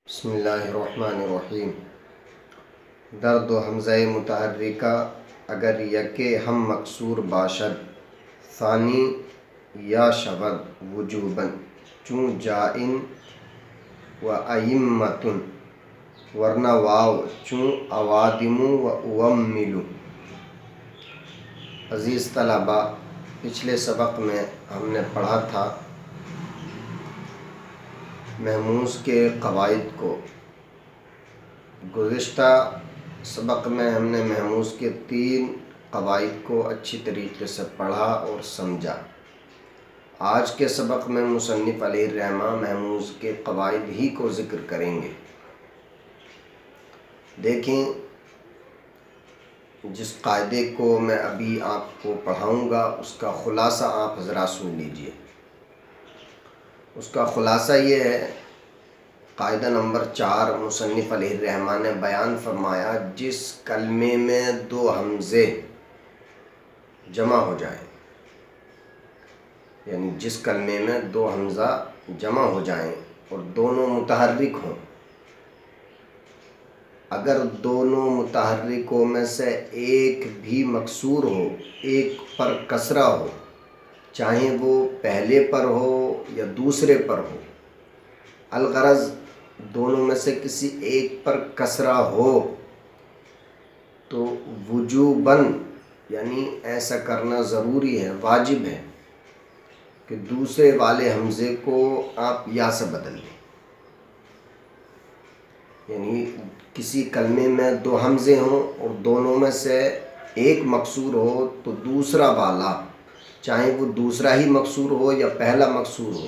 بسم اللہ الرحمن الرحیم۔ درد و حمزہ متحرکہ اگر یکے ہم مکسور باشد، ثانی یا شود وجوباً، چون جائن و ائمۃ، ورنہ واو چون اوادم و اومل۔ عزیز طلباء، پچھلے سبق میں ہم نے پڑھا تھا محموز کے قواعد کو۔ گزشتہ سبق میں ہم نے محموز کے 3 قواعد کو اچھی طریقے سے پڑھا اور سمجھا۔ آج کے سبق میں مصنف علیہ الرحمہ محموز کے قواعد ہی کو ذکر کریں گے۔ دیکھیں، جس قاعدے کو میں ابھی آپ کو پڑھاؤں گا اس کا خلاصہ آپ حضرات سن لیجئے۔ اس کا خلاصہ یہ ہے، قاعدہ نمبر 4 مصنف علیہ الرحمہ نے بیان فرمایا، جس کلمے میں 2 حمزے جمع ہو جائیں، یعنی جس کلمے میں 2 حمزہ جمع ہو جائیں اور دونوں متحرک ہوں، اگر دونوں متحرکوں میں سے ایک بھی مکسور ہو، ایک پر کسرہ ہو، چاہے وہ پہلے پر ہو یا دوسرے پر ہو، الغرض دونوں میں سے کسی ایک پر کسرہ ہو، تو وجوباً یعنی ایسا کرنا ضروری ہے، واجب ہے کہ دوسرے والے حمزے کو آپ یا سے بدل دیں۔ یعنی کسی کلمے میں 2 حمزے ہوں اور دونوں میں سے ایک مکسور ہو، تو دوسرا والا، چاہے وہ دوسرا ہی مکسور ہو یا پہلا مکسور ہو،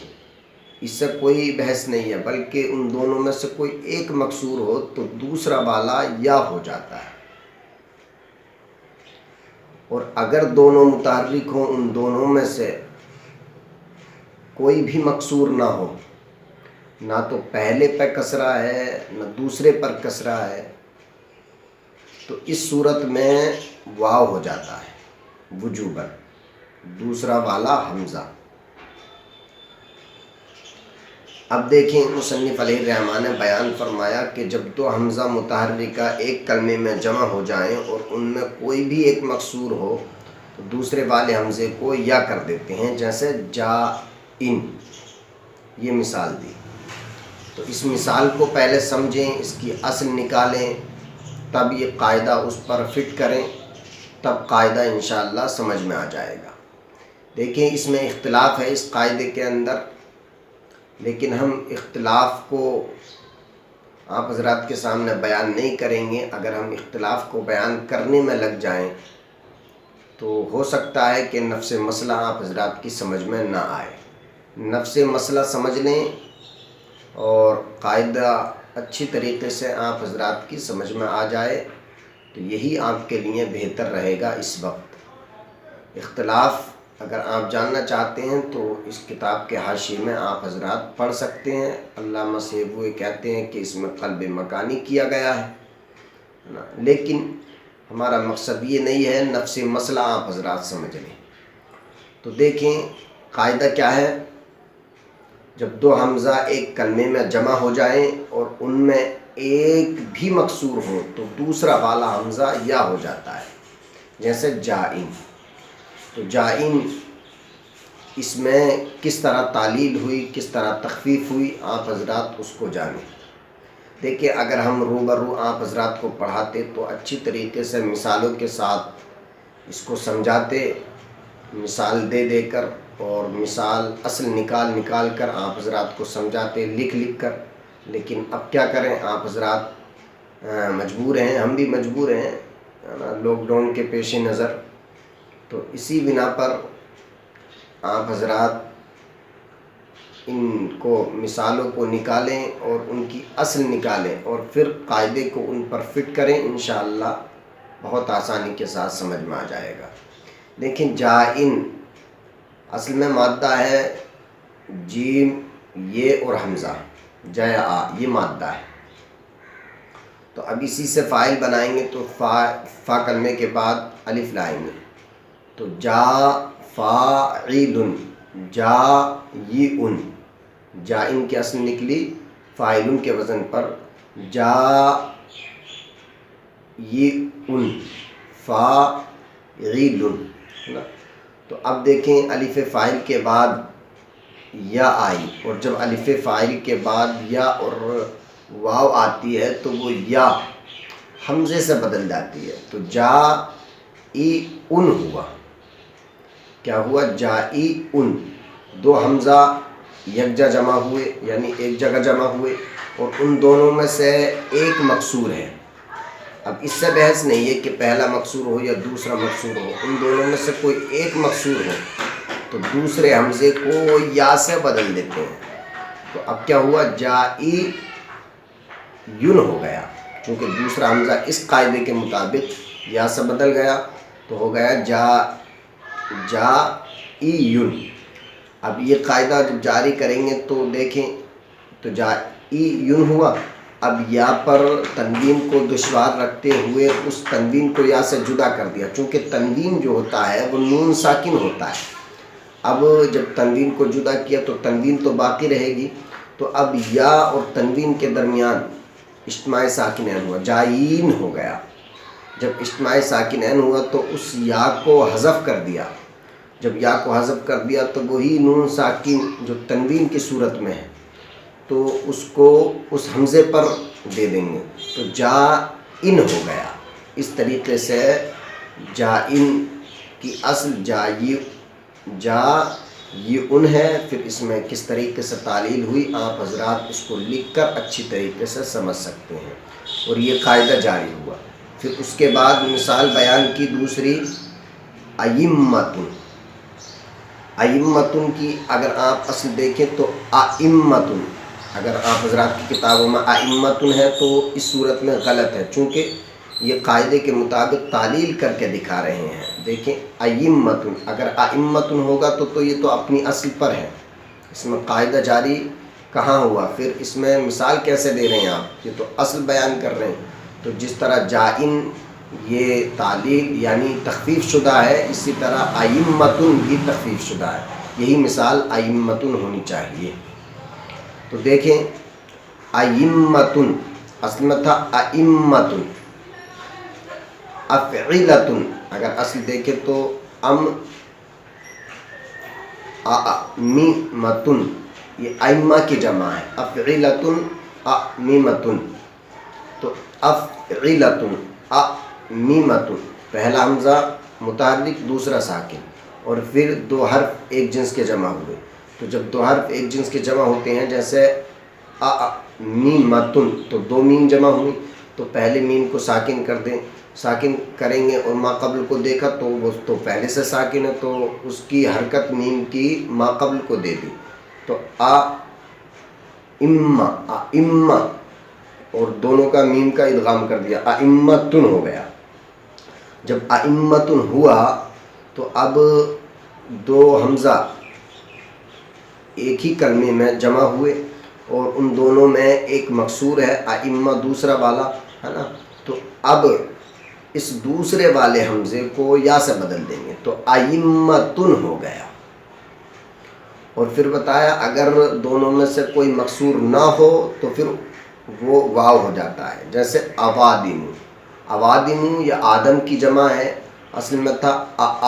اس سے کوئی بحث نہیں ہے، بلکہ ان دونوں میں سے کوئی ایک مکسور ہو تو دوسرا والا یا ہو جاتا ہے۔ اور اگر دونوں متحرک ہوں، ان دونوں میں سے کوئی بھی مکسور نہ ہو، نہ تو پہلے پر کسرہ ہے نہ دوسرے پر کسرہ ہے، تو اس صورت میں واو ہو جاتا ہے وجوباً، دوسرا والا حمزہ۔ اب دیکھیں، مصنف علیہ الرحمہ نے بیان فرمایا کہ جب 2 حمزہ متحرکہ ایک کلمے میں جمع ہو جائیں اور ان میں کوئی بھی ایک مکسور ہو، تو دوسرے والے حمزے کو یا کر دیتے ہیں، جیسے جائن، یہ مثال دی۔ تو اس مثال کو پہلے سمجھیں، اس کی اصل نکالیں، تب یہ قاعدہ اس پر فٹ کریں، تب قاعدہ انشاءاللہ سمجھ میں آ جائے گا۔ دیکھیں، اس میں اختلاف ہے اس قاعدے کے اندر، لیکن ہم اختلاف کو آپ حضرات کے سامنے بیان نہیں کریں گے۔ اگر ہم اختلاف کو بیان کرنے میں لگ جائیں تو ہو سکتا ہے کہ نفس مسئلہ آپ حضرات کی سمجھ میں نہ آئے۔ نفس مسئلہ سمجھ لیں اور قاعدہ اچھی طریقے سے آپ حضرات کی سمجھ میں آ جائے تو یہی آپ کے لیے بہتر رہے گا اس وقت۔ اختلاف اگر آپ جاننا چاہتے ہیں تو اس کتاب کے حاشیے میں آپ حضرات پڑھ سکتے ہیں۔ علامہ سیبوی کہتے ہیں کہ اس میں قلب مکانی کیا گیا ہے، لیکن ہمارا مقصد یہ نہیں ہے، نفس مسئلہ آپ حضرات سمجھ لیں۔ تو دیکھیں، قاعدہ کیا ہے، جب 2 حمزہ ایک کلمے میں جمع ہو جائیں اور ان میں ایک بھی مکسور ہو تو دوسرا والا حمزہ یا ہو جاتا ہے، جیسے جائن۔ تو جائن، اس میں کس طرح تعلیل ہوئی، کس طرح تخفیف ہوئی، آپ حضرات اس کو جانیں۔ دیکھیں، اگر ہم روبرو آپ حضرات کو پڑھاتے تو اچھی طریقے سے مثالوں کے ساتھ اس کو سمجھاتے، مثال دے دے کر اور مثال اصل نکال کر آپ حضرات کو سمجھاتے، لکھ کر۔ لیکن اب کیا کریں، آپ حضرات مجبور ہیں، ہم بھی مجبور ہیں، لاک ڈاؤن کے پیش نظر، تو اسی بنا پر آپ حضرات ان کو مثالوں کو نکالیں اور ان کی اصل نکالیں اور پھر قاعدے کو ان پر فٹ کریں، انشاءاللہ بہت آسانی کے ساتھ سمجھ میں آ جائے گا۔ دیکھیں، جائن اصل میں مادہ ہے جیم، یہ اور حمزہ، جا، یہ مادہ ہے۔ تو اب اسی سے فاعل بنائیں گے تو فا کلمے کے بعد الف لائیں گے، تو جا فاعل، جائن، جائن کی اصل نکلی فاعلن کے وزن پر جا ان فاعلن، تو اب دیکھیں الف فاعل کے بعد یا آئی، اور جب الف فاعل کے بعد یا اور واو آتی ہے تو وہ یا حمزے سے بدل جاتی ہے، تو جا ان ہوا، کیا ہوا؟ جائی ان، دو حمزہ یکجا جمع ہوئے، یعنی ایک جگہ جمع ہوئے، اور ان دونوں میں سے ایک مکسور ہے۔ اب اس سے بحث نہیں ہے کہ پہلا مکسور ہو یا دوسرا مکسور ہو، ان دونوں میں سے کوئی ایک مکسور ہو تو دوسرے حمزے کو یا سے بدل دیتے ہیں۔ تو اب کیا ہوا؟ جائی یون ہو گیا، چونکہ دوسرا حمزہ اس قاعدے کے مطابق یا سے بدل گیا تو ہو گیا جائی یون۔ اب یہ قاعدہ جب جاری کریں گے تو دیکھیں تو جائی یون ہوا۔ اب یا پر تنوین کو دشوار رکھتے ہوئے اس تنوین کو یا سے جدا کر دیا، چونکہ تنوین جو ہوتا ہے وہ نون ساکن ہوتا ہے۔ اب جب تنوین کو جدا کیا تو تنوین تو باقی رہے گی، تو اب یا اور تنوین کے درمیان اجتماع ساکنین ہوا، جائین ہو گیا۔ جب اجتماع ساکنین ہوا تو اس یا کو حذف کر دیا، جب یا کو حذف کر دیا تو وہی نون ساکن جو تنوین کی صورت میں ہے تو اس کو اس حمزے پر دے دیں گے، تو جائن ہو گیا۔ اس طریقے سے جائن کی اصل جائن ہے، پھر اس میں کس طریقے سے تعلیل ہوئی آپ حضرات اس کو لکھ کر اچھی طریقے سے سمجھ سکتے ہیں، اور یہ قاعدہ جاری ہوا۔ پھر اس کے بعد مثال بیان کی دوسری، ائمتن۔ ائمتن کی اگر آپ اصل دیکھیں تو ائمتن، اگر آپ حضرات کی کتابوں میں ائمتن ہے تو اس صورت میں غلط ہے، چونکہ یہ قاعدے کے مطابق تعلیل کر کے دکھا رہے ہیں۔ دیکھیں ائمتن، اگر ائمتن ہوگا تو یہ تو اپنی اصل پر ہے، اس میں قاعدہ جاری کہاں ہوا؟ پھر اس میں مثال کیسے دے رہے ہیں آپ؟ یہ تو اصل بیان کر رہے ہیں۔ تو جس طرح جائن یہ تعلیل یعنی تخفیف شدہ ہے، اسی طرح ائمتن بھی تخفیف شدہ ہے، یہی مثال ائمتن ہونی چاہیے۔ تو دیکھیں ائمتن اصل میں تھا ائمتن، افعلتن اگر اصل دیکھیں تو امیمتن، یہ ائمہ کی جمع ہے، افعلتن امیمتن، تو افعلتن امیمتن، پہلا حمزہ متحرک دوسرا ساکن، اور پھر دو حرف ایک جنس کے جمع ہوئے۔ تو جب دو حرف ایک جنس کے جمع ہوتے ہیں جیسے میمتن، تو دو میم جمع ہوئی تو پہلے میم کو ساکن کر دیں، ساکن کریں گے، اور ما قبل کو دیکھا تو وہ تو پہلے سے ساکن ہے تو اس کی حرکت میم کی ما قبل کو دے دی، تو ائمہ اور دونوں کا میم کا ادغام کر دیا، ائمتن ہو گیا۔ جب ائمتن ہوا تو اب دو حمزہ ایک ہی کلمے میں جمع ہوئے، اور ان دونوں میں ایک مکسور ہے ائمہ دوسرا والا ہے نا، تو اب اس دوسرے والے حمزے کو یا سے بدل دیں گے تو ائمتن ہو گیا۔ اور پھر بتایا اگر دونوں میں سے کوئی مکسور نہ ہو تو پھر وہ واو ہو جاتا ہے، جیسے اوادم، اوادم یا آدم کی جمع ہے، اصل میں تھا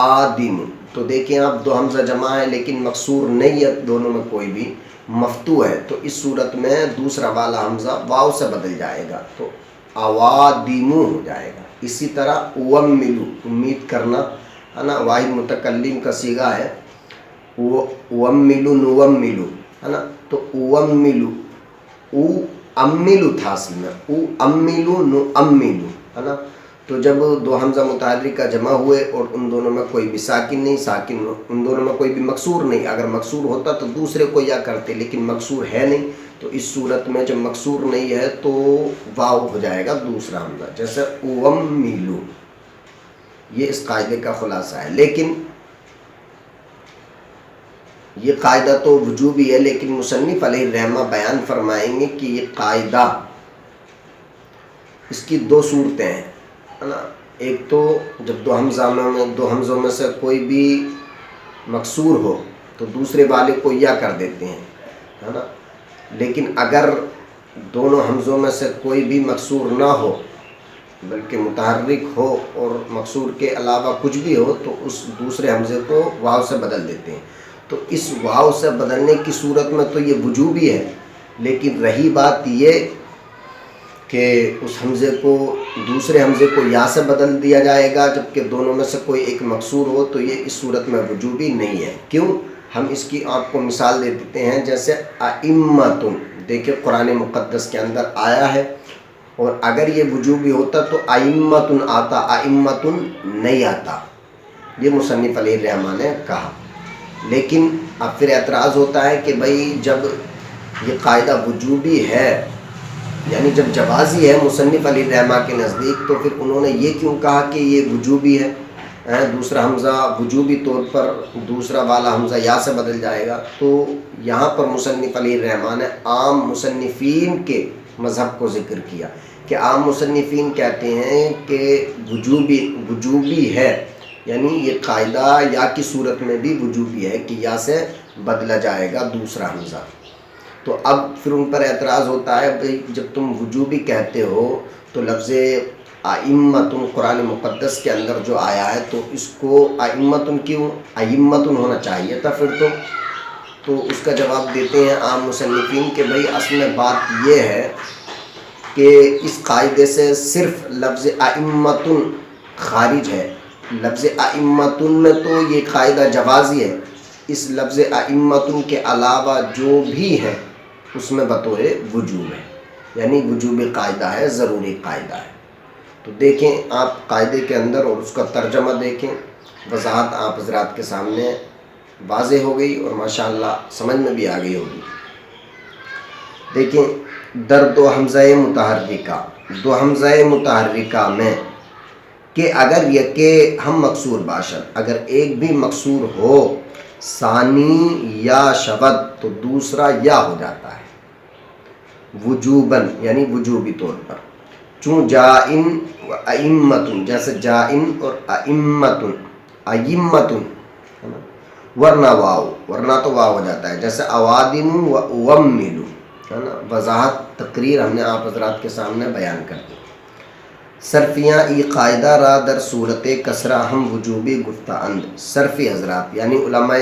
آدم، تو دیکھیں آپ دو حمزہ جمع ہے لیکن مکسور نہیں ہے دونوں میں کوئی بھی، مفتوح ہے، تو اس صورت میں دوسرا والا حمزہ واو سے بدل جائے گا تو اوادیمو ہو جائے گا۔ اسی طرح اوملو، امید کرنا ہے نا، واحد متکلم کا صیغہ ہے، اوملو نوملو ہے نا، تو اوملو املو تھا اصل میں، اوملو نوملو ہے نا، تو جب دو حمزہ متحرک کا جمع ہوئے اور ان دونوں میں کوئی بھی ساکن نہیں، ساکن ان دونوں میں کوئی بھی مکسور نہیں، اگر مکسور ہوتا تو دوسرے کو یا کرتے، لیکن مکسور ہے نہیں، تو اس صورت میں جب مکسور نہیں ہے تو واو ہو جائے گا دوسرا حمزہ، جیسے اوملو۔ یہ اس قاعدے کا خلاصہ ہے، لیکن یہ قاعدہ تو وجوبی ہے، لیکن مصنف علیہ الرحمہ بیان فرمائیں گے کہ یہ قاعدہ اس کی دو صورتیں ہیں ہے نا، ایک تو جب دو حمزوں میں سے کوئی بھی مکسور ہو تو دوسرے والے کو یا کر دیتے ہیں ہے نا، لیکن اگر دونوں حمزوں میں سے کوئی بھی مکسور نہ ہو بلکہ متحرک ہو اور مکسور کے علاوہ کچھ بھی ہو تو اس دوسرے حمزے کو واو سے بدل دیتے ہیں۔ تو اس واو سے بدلنے کی صورت میں تو یہ وجوبی ہے، لیکن رہی بات یہ کہ اس حمزے کو دوسرے حمزے کو یا سے بدل دیا جائے گا جبکہ دونوں میں سے کوئی ایک مکسور ہو، تو یہ اس صورت میں وجوبی نہیں ہے۔ کیوں؟ ہم اس کی آپ کو مثال دے دیتے ہیں، جیسے ائمتن، دیکھیں قرآن مقدس کے اندر آیا ہے، اور اگر یہ وجوبی ہوتا تو ائمتن آتا، ائمتن نہیں آتا، یہ مصنف علیہ الرحمٰن نے کہا۔ لیکن اب پھر اعتراض ہوتا ہے کہ بھائی جب یہ قاعدہ وجوبی ہے، یعنی جب جوازی ہے مصنف علیہ الرحمٰن کے نزدیک، تو پھر انہوں نے یہ کیوں کہا کہ یہ وجوبی ہے؟ دوسرا حمزہ وجوبی طور پر دوسرا والا حمزہ یا سے بدل جائے گا۔ تو یہاں پر مصنف علیہ الرحمٰن نے عام مصنفین کے مذہب کو ذکر کیا کہ عام مصنفین کہتے ہیں کہ وجوبی ہے، یعنی یہ قاعدہ یا کی صورت میں بھی وجوبی ہے کہ یا سے بدلا جائے گا دوسرا حمزہ۔ تو اب پھر ان پر اعتراض ہوتا ہے، بھئی جب تم وجوبی کہتے ہو تو لفظ ائمتن قرآن مقدس کے اندر جو آیا ہے تو اس کو ائمتن کیوں ائمتن ہونا چاہیے تھا پھر تو اس کا جواب دیتے ہیں عام مصنفین کہ بھئی اصل میں بات یہ ہے کہ اس قاعدے سے صرف لفظ ائمتن خارج ہے۔ لفظ ائمتن میں تو یہ قاعدہ جوازی ہے، اس لفظ ائمتن کے علاوہ جو بھی ہے اس میں بطور وجوب ہے، یعنی وجوبی قاعدہ ہے، ضروری قاعدہ ہے۔ تو دیکھیں آپ قاعدے کے اندر اور اس کا ترجمہ دیکھیں، وضاحت آپ حضرات کے سامنے واضح ہو گئی اور ماشاءاللہ سمجھ میں بھی آ گئی ہوگی۔ دیکھیں در دو حمزہ متحرکہ میں کہ اگر یکے ہم مکسور باشد، اگر ایک بھی مکسور ہو ثانی یا شبد تو دوسرا یا ہو جاتا ہے وجوباً، یعنی وجوبی طور پر، چون جائن و ائمتن، جیسے جائن اور ائمتن، ائمتن ورنہ واو، ورنہ تو واو ہو جاتا ہے، جیسے اوادم و اوملو، ہے نا۔ وضاحت تقریر ہم نے آپ حضرات کے سامنے بیان کر دی۔ صرفیاں ای قاعدہ را در صورت کسرہ ہم وجوبی گفتہ اند، صرفی حضرات یعنی علماء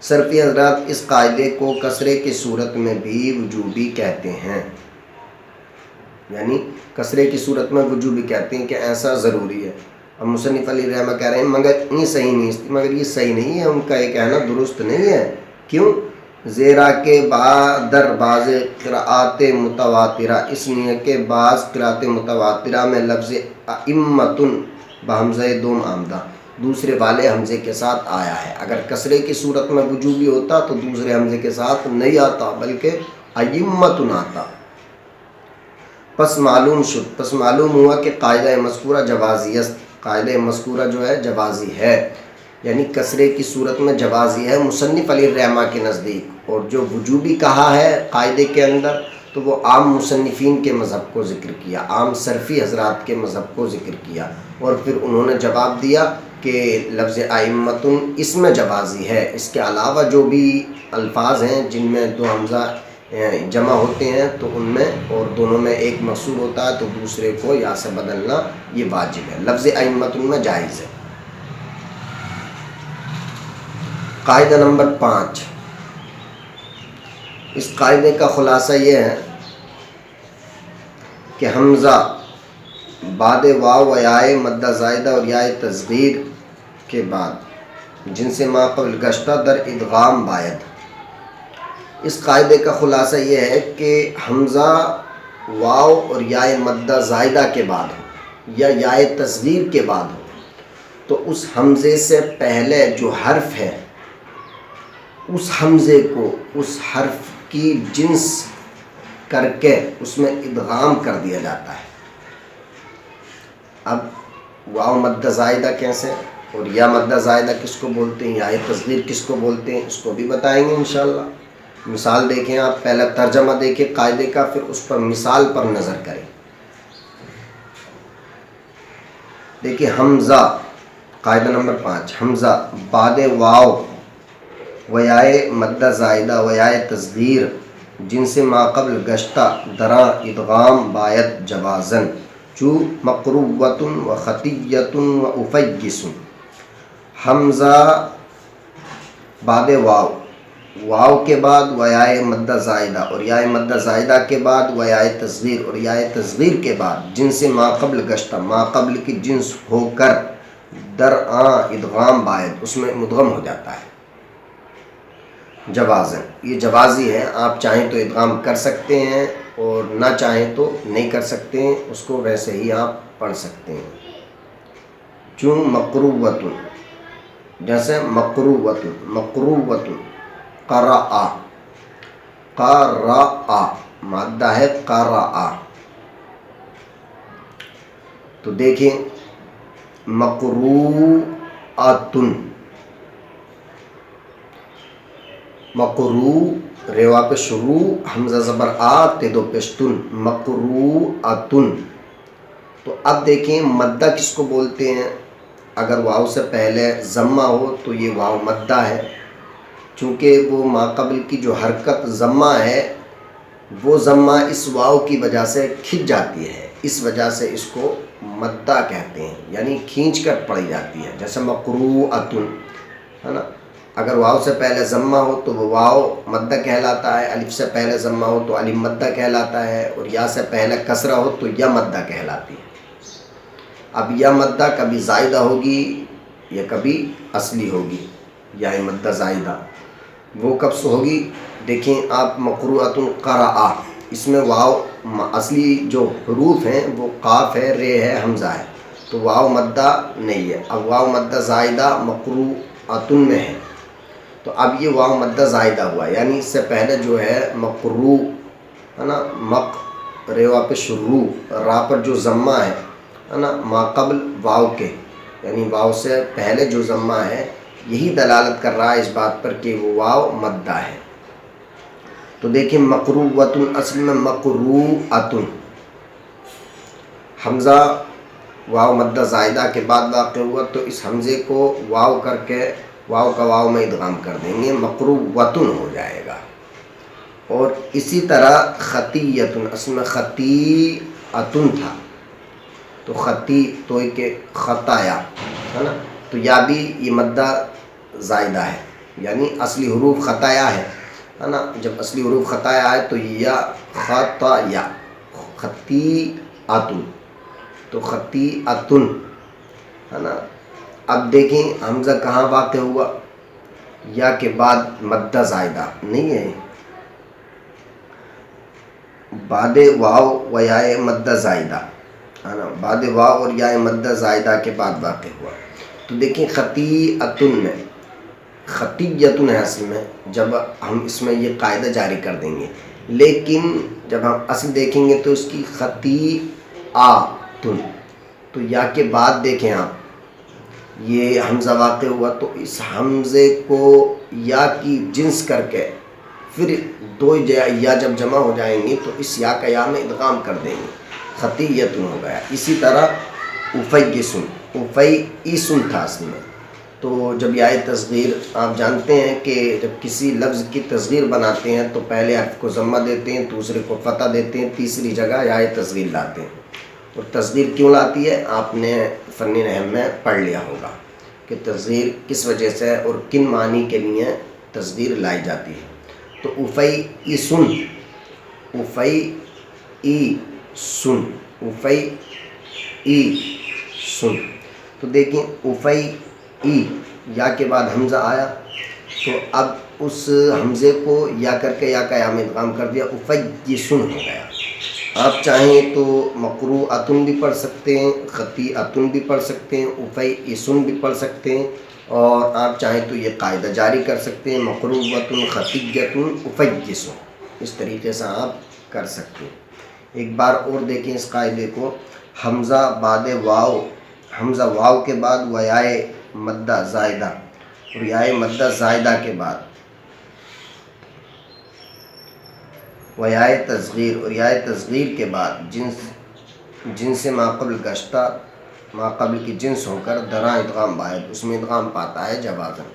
صرفی حضرات اس قاعدے کو کسرے کی صورت میں بھی وجوبی کہتے ہیں، یعنی کسرے کی صورت میں وجوبی کہتے ہیں کہ ایسا ضروری ہے۔ اب مصنف علیہ الرحمٰن کہہ رہے ہیں مگر یہ صحیح نہیں، مگر یہ صحیح نہیں ہے، ان کا یہ کہنا درست نہیں ہے۔ کیوں؟ زیرا کے در بعض قراءات متواترہ، اس لیے کہ بعض قراءات متواترہ میں لفظ ائمتن بحمزہ دوم آمدہ دوسرے والے حمزے کے ساتھ آیا ہے۔ اگر کسرے کی صورت میں وجوبی ہوتا تو دوسرے حمزے کے ساتھ نہیں آتا بلکہ ائمتن آتا۔ پس معلوم ہوا کہ قاعدہ مذکورہ جوازی است، قاعدہ مذکورہ جو ہے جوازی ہے، یعنی کسرے کی صورت میں جوازی ہے مصنف علیہ الرحمٰن کے نزدیک، اور جو وجوبی کہا ہے قاعدے کے اندر تو وہ عام مصنفین کے مذہب کو ذکر کیا، عام صرفی حضرات کے مذہب کو ذکر کیا، اور پھر انہوں نے جواب دیا کہ لفظ ائمتن اس میں جوازی ہے، اس کے علاوہ جو بھی الفاظ ہیں جن میں دو حمزہ جمع ہوتے ہیں تو ان میں اور دونوں میں ایک مقصور ہوتا ہے تو دوسرے کو یا سے بدلنا یہ واجب ہے، لفظ ائمتن میں جائز ہے۔ قاعدہ نمبر 5، اس قاعدے کا خلاصہ یہ ہے کہ حمزہ بعد واو و یائے مدہ زائدہ اور یائے تصغیر کے بعد جن سے ما قبل گشتہ در ادغام باید۔ اس قاعدے کا خلاصہ یہ ہے کہ حمزہ واو اور یائے مدہ زائدہ کے بعد ہو یا یائے تصغیر کے بعد ہو تو اس حمزے سے پہلے جو حرف ہے اس حمزے کو اس حرف کی جنس کر کے اس میں ادغام کر دیا جاتا ہے۔ اب واو مدہ زائدہ کیسے اور یا مدہ زائدہ کس کو بولتے ہیں، یا تصغیر کس کو بولتے ہیں، اس کو بھی بتائیں گے انشاءاللہ۔ مثال دیکھیں، آپ پہلا ترجمہ دیکھیں قاعدے کا، پھر اس پر مثال پر نظر کریں۔ دیکھیں حمزہ، قاعدہ نمبر 5، حمزہ بعد واو و یائے مدہ زائدہ و یائے تصغیر جن سے ماقبل گشتہ دراں ادغام باید جوازن چو مقروبۃ و خطیۃ و افیس حمزہ بعد واو، واو کے بعد و یائے مدہ زائدہ اور یائے مدہ زائدہ کے بعد و یائے تصغیر اور یائے تصغیر کے بعد جن سے ماقبل گشتہ ماقبل کی جنس ہو کر درآں ادغام باید اس میں مدغم ہو جاتا ہے جوازن، یہ جوازی ہے، آپ چاہیں تو ادغام کر سکتے ہیں اور نہ چاہیں تو نہیں کر سکتے ہیں، اس کو ویسے ہی آپ پڑھ سکتے ہیں۔ چون مقروبۃ، جیسے مقروبۃ، مقروبۃ قرأ، قرأ مادہ ہے قرأ، تو دیکھیں مقروءۃ، مقروء ریوا پہ شروع حمزہ زبر آ تیدو پشتن مقروءۃ۔ تو اب دیکھیں مدہ کس کو بولتے ہیں؟ اگر واو سے پہلے ضمہ ہو تو یہ واو مدہ ہے، چونکہ وہ ماقبل کی جو حرکت ضمہ ہے وہ ضمہ اس واو کی وجہ سے کھنچ جاتی ہے، اس وجہ سے اس کو مدہ کہتے ہیں، یعنی کھینچ کر پڑھی جاتی ہے، جیسے مقروءۃ ہے نا۔ اگر واو سے پہلے ضمہ ہو تو وہ واو مدہ کہلاتا ہے، الف سے پہلے ضمہ ہو تو الف مدہ کہلاتا ہے، اور یا سے پہلے کسرہ ہو تو یا مدہ کہلاتی ہے۔ اب یا مدہ کبھی زائدہ ہوگی یا کبھی اصلی ہوگی، یا مدہ زائدہ وہ کب سے ہوگی؟ دیکھیں آپ مقروءۃ قرأ، اس میں واو اصلی جو حروف ہیں وہ قاف ہے، رے ہے، حمزہ ہے، تو واو مدہ نہیں ہے۔ اب واو مدہ زائدہ مقروءۃ میں ہے، تو اب یہ واو مدہ زائدہ ہوا، یعنی اس سے پہلے جو ہے مقروء ہے نا، مق ریوا پہ شروع را پر جو ضمہ ہے نا ماقبل واو کے، یعنی واو سے پہلے جو ضمہ ہے یہی دلالت کر رہا ہے اس بات پر کہ وہ واو مدہ ہے۔ تو دیکھیں مقروءۃ اصل میں مقروءۃ، حمزہ واو مدہ زائدہ کے بعد واقع ہوا تو اس حمزے کو واو کر کے واو کا واو میں ادغام کر دیں گے، مقروءۃ ہو جائے گا۔ اور اسی طرح خطیۃ، اصل میں خطیۃ تھا تو خطی تو ایک خطایا ہے نا، تو یا بھی یہ مدہ زائدہ ہے، یعنی اصلی حروف خطایا ہے نا، جب اصلی حروف خطایا ہے تو یا خطایا خطیۃ، تو خطیۃ ہے نا۔ اب دیکھیں حمزہ کہاں واقع ہوا؟ یا کے بعد مدہ زائدہ نہیں ہے، بعد واو و یائے مدہ زائدہ ہے نا، بعد واو اور یائے مدہ زائدہ کے بعد واقع ہوا۔ تو دیکھیں خطیۃ میں خطیۃ ہے اصل میں، جب ہم اس میں یہ قاعدہ جاری کر دیں گے، لیکن جب ہم اصل دیکھیں گے تو اس کی خطیۃ، تو یا کے بعد دیکھیں آپ یہ حمزہ واقع ہوا تو اس حمزے کو یا کی جنس کر کے پھر دو یا جب جمع ہو جائیں گی تو اس یا کا یا میں ادغام کر دیں گے، خطیۃ ہو گیا۔ اسی طرح افیس، افیس تھا اصل میں، تو جب یا تصغیر آپ جانتے ہیں کہ جب کسی لفظ کی تصغیر بناتے ہیں تو پہلے حرف کو ضمہ دیتے ہیں، دوسرے کو فتح دیتے ہیں، تیسری جگہ یا تصغیر لاتے ہیں۔ اور تصغیر کیوں لاتی ہے؟ آپ نے فن نحو میں پڑھ لیا ہوگا کہ تصغیر کس وجہ سے اور کن معنی کے لیے تصغیر لائی جاتی ہے۔ تو افیسن، افیسن، افیسن، تو دیکھیں افی یا کے بعد حمزہ آیا تو اب اس حمزے کو یا کر کے یا کا یا میں ادغام کر دیا، افیسن ہو گیا۔ آپ چاہیں تو مقروءۃ بھی پڑھ سکتے ہیں، خطیۃ بھی پڑھ سکتے ہیں، افیسن بھی پڑھ سکتے ہیں، اور آپ چاہیں تو یہ قاعدہ جاری کر سکتے ہیں مقروءۃ خطیۃ افیسن، اس طریقے سے آپ کر سکتے ہیں۔ ایک بار اور دیکھیں اس قاعدے کو، حمزہ بعد واو، حمزہ واو کے بعد و یائے مدہ زائدہ اور یائے مدہ زائدہ کے بعد و یائے تصغیر اور یائے تصغیر کے بعد جن سے ماقبل گشتہ ماقبل کی جنس ہو کر دراں ادغام باید اس میں ادغام پاتا ہے جوازن،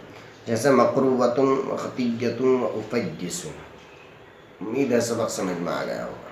جیسے مقروءۃ و خطیۃ و افیس۔ امید ہے سبق سمجھ میں آ گیا ہوگا.